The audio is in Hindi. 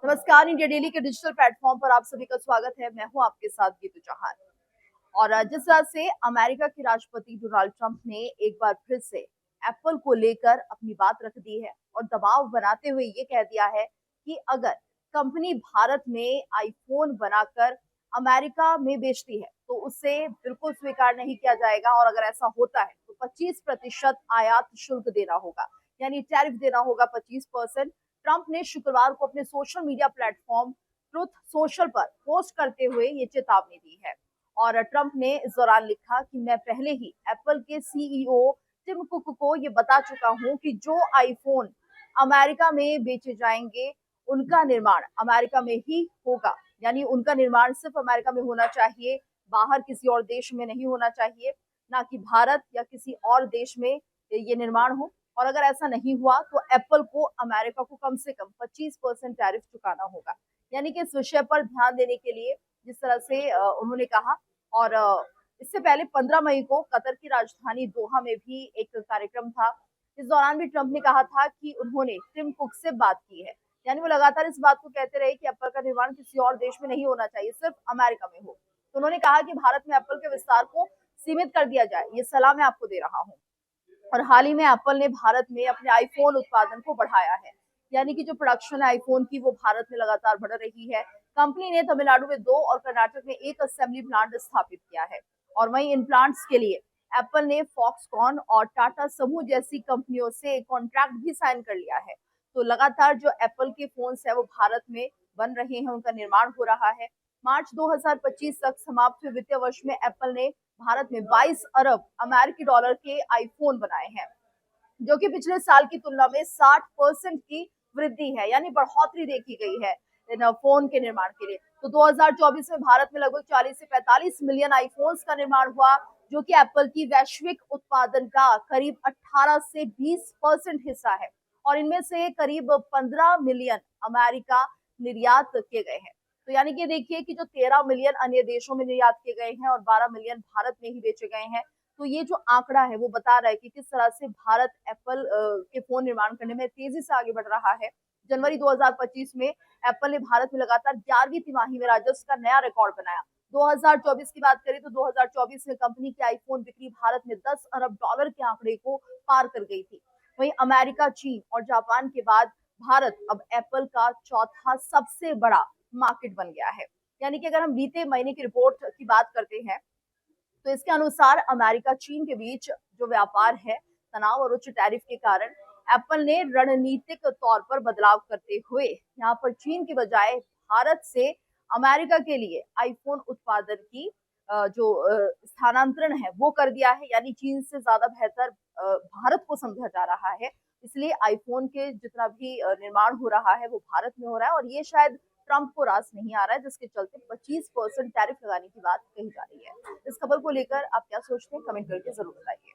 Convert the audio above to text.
नमस्कार। इंडिया डेली के डिजिटल प्लेटफॉर्म पर आप सभी का स्वागत है। मैं हूं आपके साथ गीतू चौहान। और जिस तरह से अमेरिका के राष्ट्रपति डोनाल्ड ट्रंप ने एक बार फिर से एप्पल को लेकर अपनी बात रख दी है और दबाव बनाते हुए ये कह दिया है कि अगर कंपनी भारत में आईफोन बनाकर अमेरिका में बेचती है तो उसे बिल्कुल स्वीकार नहीं किया जाएगा, और अगर ऐसा होता है तो 25% आयात शुल्क देना होगा, यानी टैरिफ देना होगा 25%। ट्रंप ने शुक्रवार को अपने social media platform truth social पर पोस्ट करते हुए ये चेतावनी दी है। और ट्रंप ने इस दौरान लिखा कि मैं पहले ही एप्पल के सीईओ टिम कुक को ये बता चुका हूं कि जो आईफोन अमेरिका में बेचे जाएंगे उनका निर्माण अमेरिका में ही होगा, यानी उनका निर्माण सिर्फ अमेरिका में होना चाहिए, बाहर किसी और देश में नहीं होना चाहिए, ना कि भारत या किसी और देश में ये निर्माण हो। और अगर ऐसा नहीं हुआ तो एप्पल को अमेरिका को कम से कम 25% टैरिफ चुकाना होगा। यानी कि इस विषय पर ध्यान देने के लिए जिस तरह से उन्होंने कहा। और इससे पहले 15 मई को कतर की राजधानी दोहा में भी एक कार्यक्रम था। इस दौरान भी ट्रंप ने कहा था कि उन्होंने टिम कुक से बात की है, यानी वो लगातार इस बात को कहते रहे कि एप्पल का निर्माण किसी और देश में नहीं होना चाहिए, सिर्फ अमेरिका में हो। तो उन्होंने कहा कि भारत में एप्पल के विस्तार को सीमित कर दिया जाए, ये सलाह मैं आपको दे रहा हूँ। और हाल ही में एप्पल ने भारत में अपने आईफोन उत्पादन को बढ़ाया है, यानी कि जो प्रोडक्शन है आईफोन की वो भारत में लगातार बढ़ रही है। कंपनी ने तमिलनाडु में 2 और कर्नाटक में 1 असेंबली प्लांट स्थापित किया है। और वहीं इन प्लांट्स के लिए एप्पल ने फॉक्सकॉन और टाटा समूह जैसी कंपनियों से कॉन्ट्रैक्ट भी साइन कर लिया है। तो लगातार जो एप्पल के फोन्स है वो भारत में बन रहे हैं, उनका निर्माण हो रहा है। मार्च 2025 तक समाप्त हुए वित्तीय वर्ष में एप्पल ने भारत में 22 अरब अमेरिकी डॉलर के आईफोन बनाए हैं, जो कि पिछले साल की तुलना में 60% की वृद्धि है, यानी बढ़ोतरी देखी गई है इन फोन के निर्माण के लिए। तो 2024 में भारत में लगभग 40 से 45 मिलियन आईफोन्स का निर्माण हुआ, जो कि एप्पल की वैश्विक उत्पादन का करीब 18 से 20% हिस्सा है। और इनमें से करीब 15 मिलियन अमेरिका निर्यात किए गए हैं। तो यानी कि देखिए कि जो 13 मिलियन अन्य देशों में निर्यात किए गए हैं और 12 मिलियन भारत में ही बेचे गए हैं। तो ये जो आंकड़ा है वो बता रहा है कि किस तरह से भारत एप्पल के फोन निर्माण करने में तेजी से आगे बढ़ रहा है। जनवरी 2025 में एप्पल ने भारत में लगातार 11वीं तिमाही में राजस्व का नया रिकॉर्ड बनाया। 2024 की बात करें तो 2024 में कंपनी की आईफोन बिक्री भारत में 10 अरब डॉलर के आंकड़े को पार कर गई थी। वहीं अमेरिका, चीन और जापान के बाद भारत अब एप्पल का चौथा सबसे बड़ा मार्केट बन गया है। यानी कि अगर हम बीते महीने की रिपोर्ट की बात करते हैं तो इसके अनुसार अमेरिका चीन के बीच जो व्यापार है, तनाव और उच्च टैरिफ के कारण एप्पल ने रणनीतिक तौर पर बदलाव करते हुए यहाँ पर चीन के बजाय भारत से अमेरिका के लिए आईफोन उत्पादन की जो स्थानांतरण है वो कर दिया है। यानी चीन से ज्यादा बेहतर भारत को समझा जा रहा है। इसलिए आईफोन के जितना भी निर्माण हो रहा है वो भारत में हो रहा है। और ये शायद ट्रंप को रास नहीं आ रहा है, जिसके चलते 25% टैरिफ लगाने की बात कही जा रही है। इस खबर को लेकर आप क्या सोचते हैं, कमेंट करके जरूर बताइए।